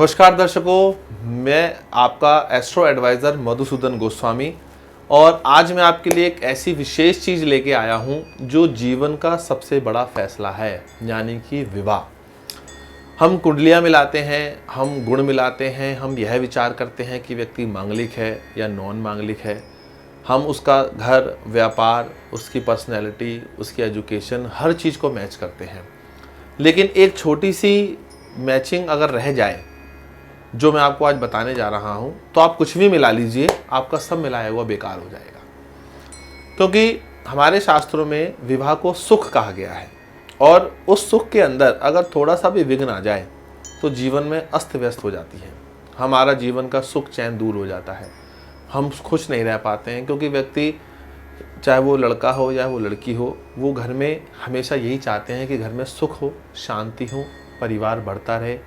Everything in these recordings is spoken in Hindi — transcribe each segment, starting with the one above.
नमस्कार दर्शकों, मैं आपका एस्ट्रो एडवाइज़र मधुसूदन गोस्वामी और आज मैं आपके लिए एक ऐसी विशेष चीज़ लेके आया हूँ जो जीवन का सबसे बड़ा फैसला है, यानी कि विवाह। हम कुंडलियाँ मिलाते हैं, हम गुण मिलाते हैं, हम यह विचार करते हैं कि व्यक्ति मांगलिक है या नॉन मांगलिक है। हम उसका घर, व्यापार, उसकी पर्सनैलिटी, उसकी एजुकेशन, हर चीज़ को मैच करते हैं। लेकिन एक छोटी सी मैचिंग अगर रह जाए, जो मैं आपको आज बताने जा रहा हूं, तो आप कुछ भी मिला लीजिए, आपका सब मिलाया हुआ बेकार हो जाएगा। क्योंकि हमारे शास्त्रों में विवाह को सुख कहा गया है और उस सुख के अंदर अगर थोड़ा सा भी विघ्न आ जाए तो जीवन में अस्त व्यस्त हो जाती है। हमारा जीवन का सुख चैन दूर हो जाता है, हम खुश नहीं रह पाते हैं। क्योंकि व्यक्ति, चाहे वो लड़का हो या वो लड़की हो, वो घर में हमेशा यही चाहते हैं कि घर में सुख हो, शांति हो, परिवार बढ़ता रहे,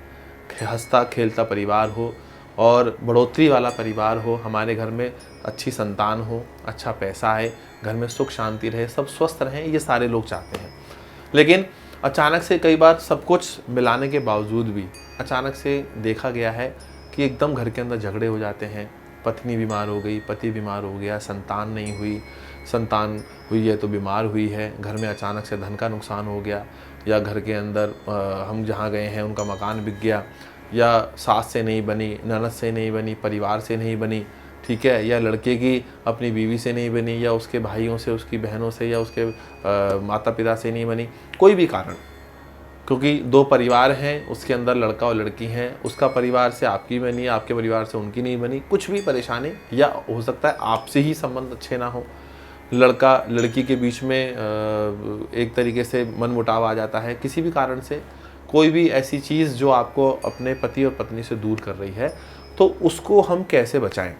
हंसता खेलता परिवार हो और बढ़ोतरी वाला परिवार हो। हमारे घर में अच्छी संतान हो, अच्छा पैसा आए, घर में सुख शांति रहे, सब स्वस्थ रहें, ये सारे लोग चाहते हैं। लेकिन अचानक से कई बार सब कुछ मिलाने के बावजूद भी अचानक से देखा गया है कि एकदम घर के अंदर झगड़े हो जाते हैं। पत्नी बीमार हो गई, पति बीमार हो गया, संतान नहीं हुई, संतान हुई है तो बीमार हुई है, घर में अचानक से धन का नुकसान हो गया, या घर के अंदर हम जहाँ गए हैं उनका मकान बिक गया, या सास से नहीं बनी, ननद से नहीं बनी, परिवार से नहीं बनी, ठीक है, या लड़के की अपनी बीवी से नहीं बनी, या उसके भाइयों से, उसकी बहनों से, या उसके माता पिता से नहीं बनी, कोई भी कारण। क्योंकि दो परिवार हैं, उसके अंदर लड़का और लड़की हैं, उसका परिवार से आपकी बनी, आपके परिवार से उनकी नहीं बनी, कुछ भी परेशानी, या हो सकता है आपसे ही संबंध अच्छे ना हो, लड़का लड़की के बीच में एक तरीके से मनमुटाव आ जाता है, किसी भी कारण से कोई भी ऐसी चीज़ जो आपको अपने पति और पत्नी से दूर कर रही है, तो उसको हम कैसे बचाएं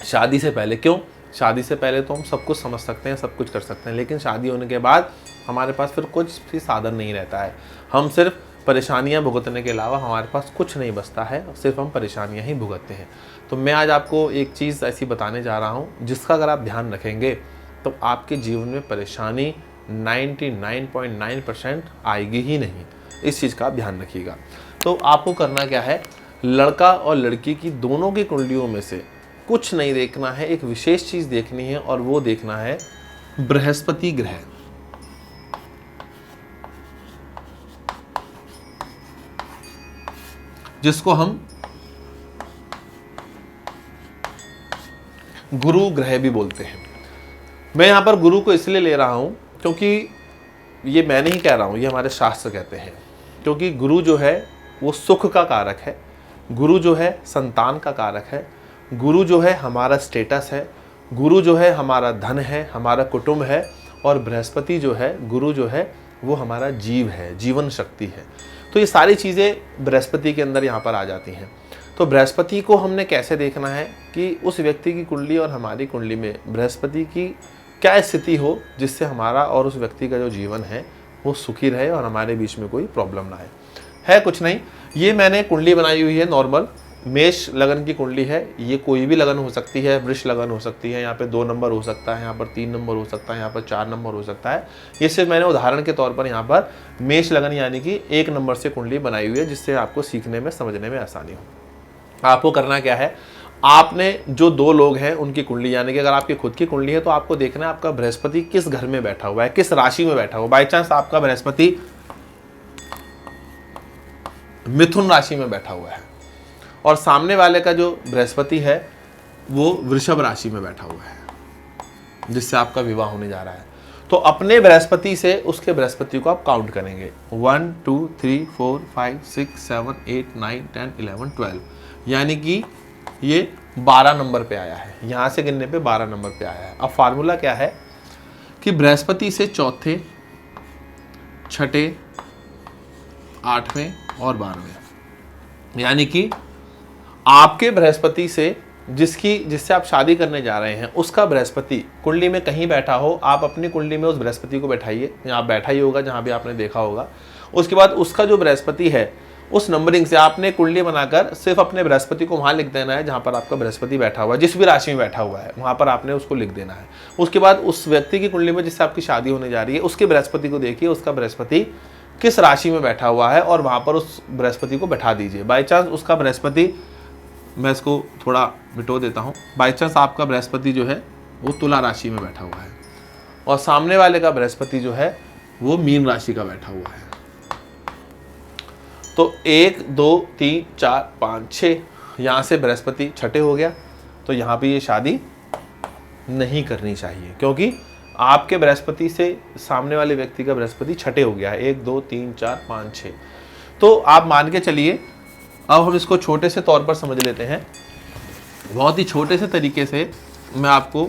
शादी से पहले। क्यों? शादी से पहले तो हम सब कुछ समझ सकते हैं, सब कुछ कर सकते हैं, लेकिन शादी होने के बाद हमारे पास फिर कुछ भी साधन नहीं रहता है। हम सिर्फ परेशानियां भुगतने के अलावा हमारे पास कुछ नहीं बचता है, सिर्फ हम परेशानियां ही भुगतते हैं। तो मैं आज आपको एक चीज़ ऐसी बताने जा रहा हूँ जिसका अगर आप ध्यान रखेंगे तो आपके जीवन में परेशानी 99.9% आएगी ही नहीं। इस चीज़ का आप ध्यान रखिएगा। तो आपको करना क्या है, लड़का और लड़की की दोनों की कुंडलियों में से कुछ नहीं देखना है, एक विशेष चीज़ देखनी है और वो देखना है बृहस्पति ग्रह। जिसको हम गुरु ग्रह भी बोलते हैं। मैं यहाँ पर गुरु को इसलिए ले रहा हूँ क्योंकि ये मैं नहीं कह रहा हूँ, ये हमारे शास्त्र कहते हैं। क्योंकि गुरु जो है वो सुख का कारक है, गुरु जो है संतान का कारक है, गुरु जो है हमारा स्टेटस है, गुरु जो है हमारा धन है, हमारा कुटुंब है, और बृहस्पति जो है, गुरु जो है वो हमारा जीव है, जीवन शक्ति है। तो ये सारी चीज़ें बृहस्पति के अंदर यहाँ पर आ जाती हैं। तो बृहस्पति को हमने कैसे देखना है कि उस व्यक्ति की कुंडली और हमारी कुंडली में बृहस्पति की क्या स्थिति हो जिससे हमारा और उस व्यक्ति का जो जीवन है वो सुखी रहे और हमारे बीच में कोई प्रॉब्लम ना आए। है कुछ नहीं, ये मैंने कुंडली बनाई हुई है, नॉर्मल मेष लगन की कुंडली है। ये कोई भी लगन हो सकती है, वृष लगन हो सकती है, यहाँ पे 2 नंबर हो सकता है, यहाँ पर 3 नंबर हो सकता है, यहाँ पर 4 नंबर हो सकता है। ये सिर्फ मैंने उदाहरण के तौर पर यहाँ पर मेष लगन यानी कि 1 नंबर से कुंडली बनाई हुई है, जिससे आपको सीखने में, समझने में आसानी हो। आपको करना क्या है, आपने जो 2 लोग हैं उनकी कुंडली, यानी कि अगर आपकी खुद की कुंडली है तो आपको देखना है आपका बृहस्पति किस घर में बैठा हुआ है, किस राशि में बैठा हुआ है। बाई चांस आपका बृहस्पति मिथुन राशि में बैठा हुआ है और सामने वाले का जो बृहस्पति है वो वृषभ राशि में बैठा हुआ है, जिससे आपका विवाह होने जा रहा है, तो अपने बृहस्पति से उसके बृहस्पति को आप काउंट करेंगे। 1 2 3 4 5 6 7 8 9 10 11 12, यानी कि ये 12 नंबर पे आया है। यहाँ से गिनने पे 12 नंबर पे आया है। अब फार्मूला क्या है कि बृहस्पति से चौथे, छठे, 8वें और 12वें, यानी कि आपके बृहस्पति से जिससे आप शादी करने जा रहे हैं उसका बृहस्पति कुंडली में कहीं बैठा हो, आप अपनी कुंडली में उस बृहस्पति को बैठाइए, आप बैठा ही होगा जहाँ भी आपने देखा होगा। उसके बाद उसका जो बृहस्पति है उस नंबरिंग से आपने कुंडली बनाकर सिर्फ अपने बृहस्पति को वहाँ लिख देना है जहाँ पर आपका बृहस्पति बैठा हुआ है, जिस भी राशि में बैठा हुआ है वहाँ पर आपने उसको लिख देना है। उसके बाद उस व्यक्ति की कुंडली में जिससे आपकी शादी होने जा रही है उसके बृहस्पति को देखिए, उसका बृहस्पति किस राशि में बैठा हुआ है और वहां पर उस बृहस्पति को बैठा दीजिए। बाई चांस उसका बृहस्पति, मैं इसको थोड़ा मिटो देता हूँ, बाई चांस आपका बृहस्पति जो है वो तुला राशि में बैठा हुआ है और सामने वाले का बृहस्पति जो है वो मीन राशि का बैठा हुआ है, तो 1 2 3 4 5 6 यहाँ से बृहस्पति छठे हो गया, तो यहाँ पे ये शादी नहीं करनी चाहिए, क्योंकि आपके बृहस्पति से सामने वाले व्यक्ति का बृहस्पति छठे हो गया है। 1 2 3 4 5 6, तो आप मान के चलिए। अब हम इसको छोटे से तौर पर समझ लेते हैं, बहुत ही छोटे से तरीके से मैं आपको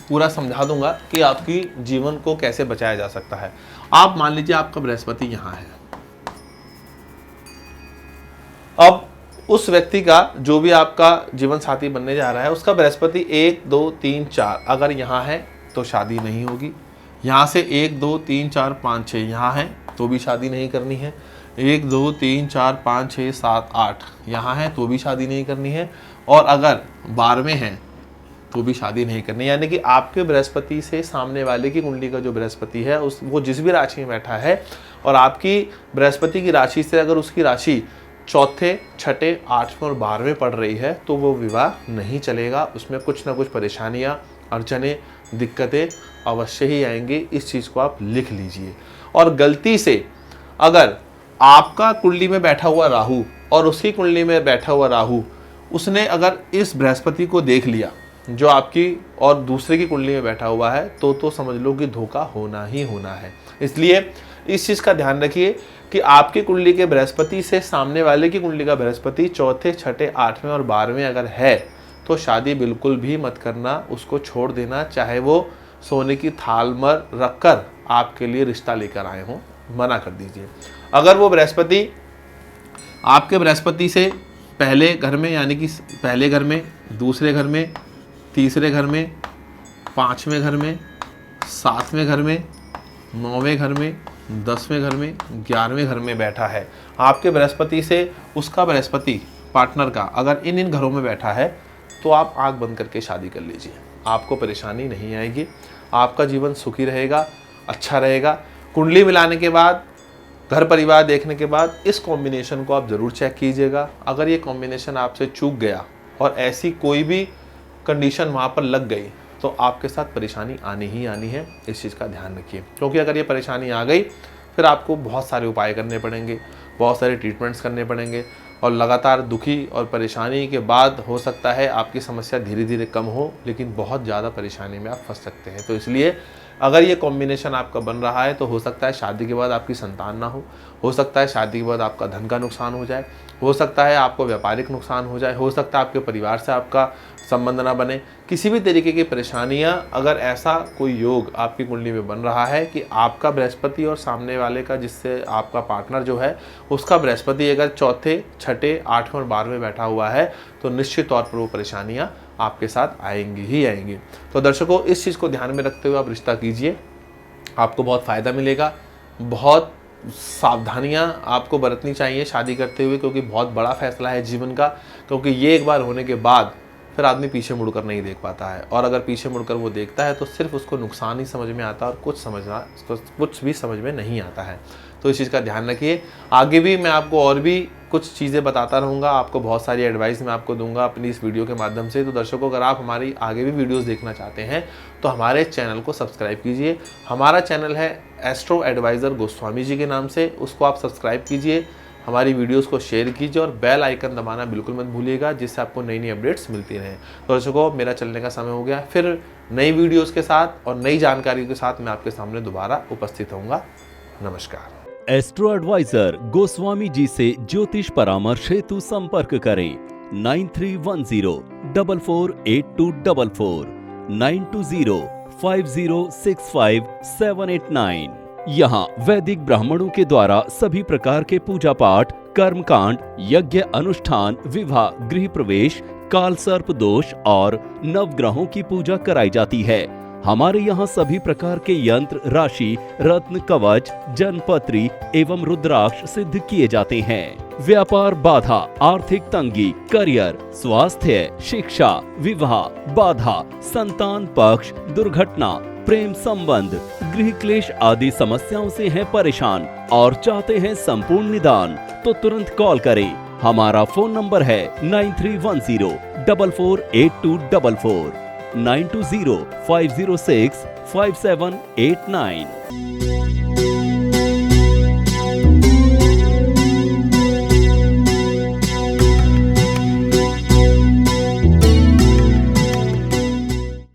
पूरा समझा दूंगा कि आपकी जीवन को कैसे बचाया जा सकता है। आप मान लीजिए आपका बृहस्पति यहाँ है, अब उस व्यक्ति का जो भी आपका जीवन साथी बनने जा रहा है उसका बृहस्पति 1 2 3 4 अगर यहाँ है तो शादी नहीं होगी। यहाँ से 1 2 3 4 5 6 यहाँ है तो भी शादी नहीं करनी है। 1 2 3 4 5 6 7 8 यहाँ है तो भी शादी नहीं करनी है। और अगर 12वें हैं तो भी शादी नहीं करनी। यानी कि आपके बृहस्पति से सामने वाले की कुंडली का जो बृहस्पति है वो जिस भी राशि में बैठा है और आपकी बृहस्पति की राशि से अगर उसकी राशि चौथे, छठे, 8वें और 12वें पड़ रही है तो वो विवाह नहीं चलेगा। उसमें कुछ ना कुछ परेशानियाँ, अड़चने, दिक्कतें अवश्य ही आएंगी। इस चीज़ को आप लिख लीजिए। और गलती से अगर आपका कुंडली में बैठा हुआ राहु और उसकी कुंडली में बैठा हुआ राहु उसने अगर इस बृहस्पति को देख लिया जो आपकी और दूसरे की कुंडली में बैठा हुआ है तो समझ लो कि धोखा होना ही होना है। इसलिए इस चीज़ का ध्यान रखिए कि आपकी कुंडली के बृहस्पति से सामने वाले की कुंडली का बृहस्पति चौथे, छठे, 8वें और 12वें अगर है तो शादी बिल्कुल भी मत करना, उसको छोड़ देना। चाहे वो सोने की थाल में रखकर आपके लिए रिश्ता लेकर आए हों, मना कर दीजिए। अगर वो बृहस्पति आपके बृहस्पति से पहले घर में यानी कि पहले घर में, दूसरे घर में, तीसरे घर में, 5वें घर में, 7वें घर में, 9वें घर में, 10वें घर में, 11वें घर में बैठा है, आपके बृहस्पति से उसका बृहस्पति पार्टनर का अगर इन घरों में बैठा है तो आप आंख बंद करके शादी कर लीजिए। आपको परेशानी नहीं आएगी, आपका जीवन सुखी रहेगा, अच्छा रहेगा। कुंडली मिलाने के बाद, घर परिवार देखने के बाद इस कॉम्बिनेशन को आप ज़रूर चेक कीजिएगा। अगर ये कॉम्बिनेशन आपसे चूक गया और ऐसी कोई भी कंडीशन वहाँ पर लग गई तो आपके साथ परेशानी आनी ही आनी है। इस चीज़ का ध्यान रखिए, क्योंकि अगर ये परेशानी आ गई फिर आपको बहुत सारे उपाय करने पड़ेंगे, बहुत सारे ट्रीटमेंट्स करने पड़ेंगे और लगातार दुखी और परेशानी के बाद हो सकता है आपकी समस्या धीरे धीरे कम हो, लेकिन बहुत ज़्यादा परेशानी में आप फंस सकते हैं। तो इसलिए अगर ये कॉम्बिनेशन आपका बन रहा है तो हो सकता है शादी के बाद आपकी संतान ना हो सकता है शादी के बाद आपका धन का नुकसान हो जाए, हो सकता है आपको व्यापारिक नुकसान हो जाए, हो सकता है आपके परिवार से आपका संबंध ना बने। किसी भी तरीके की परेशानियां, अगर ऐसा कोई योग आपकी कुंडली में बन रहा है कि आपका बृहस्पति और सामने वाले का जिससे आपका पार्टनर जो है उसका बृहस्पति अगर चौथे, छठे, 8वें और 12वें बैठा हुआ है तो निश्चित तौर पर वो परेशानियां आपके साथ आएंगी ही आएंगी। तो दर्शकों, इस चीज़ को ध्यान में रखते हुए आप रिश्ता कीजिए, आपको बहुत फ़ायदा मिलेगा। बहुत सावधानियां आपको बरतनी चाहिए शादी करते हुए, क्योंकि बहुत बड़ा फैसला है जीवन का। क्योंकि ये एक बार होने के बाद फिर आदमी पीछे मुड़कर नहीं देख पाता है, और अगर पीछे मुड़कर वो देखता है तो सिर्फ उसको नुकसान ही समझ में आता है और कुछ भी समझ में नहीं आता है। तो इस चीज़ का ध्यान रखिए। आगे भी मैं आपको और भी कुछ चीज़ें बताता रहूँगा, आपको बहुत सारी एडवाइस मैं आपको दूंगा अपनी इस वीडियो के माध्यम से। तो दर्शकों, अगर आप हमारी आगे भी वीडियोस देखना चाहते हैं तो हमारे चैनल को सब्सक्राइब कीजिए। हमारा चैनल है एस्ट्रो एडवाइज़र गोस्वामी जी के नाम से, उसको आप सब्सक्राइब कीजिए, हमारी वीडियोस को शेयर कीजिए और बेल आइकन दबाना बिल्कुल मत भूलिएगा, जिससे आपको नई नई अपडेट्स मिलती रहें। तो दर्शकों, मेरा चलने का समय हो गया, फिर नई वीडियोस के साथ और नई जानकारी के साथ मैं आपके सामने दोबारा उपस्थित होऊंगा। नमस्कार। एस्ट्रो एडवाइजर गोस्वामी जी से ज्योतिष परामर्श हेतु संपर्क करें 9310448244 9205065789। यहाँ वैदिक ब्राह्मणों के द्वारा सभी प्रकार के पूजा पाठ, कर्मकांड, यज्ञ अनुष्ठान, विवाह, गृह प्रवेश, काल सर्प दोष और नवग्रहों की पूजा कराई जाती है। हमारे यहाँ सभी प्रकार के यंत्र, राशि, रत्न, कवच, जनपत्री एवं रुद्राक्ष सिद्ध किए जाते हैं। व्यापार बाधा, आर्थिक तंगी, करियर, स्वास्थ्य, शिक्षा, विवाह बाधा, संतान पक्ष, दुर्घटना, प्रेम संबंध, गृह क्लेश आदि समस्याओं से हैं परेशान और चाहते हैं संपूर्ण निदान, तो तुरंत कॉल करें। हमारा फोन नंबर है 9310448244 92050657889।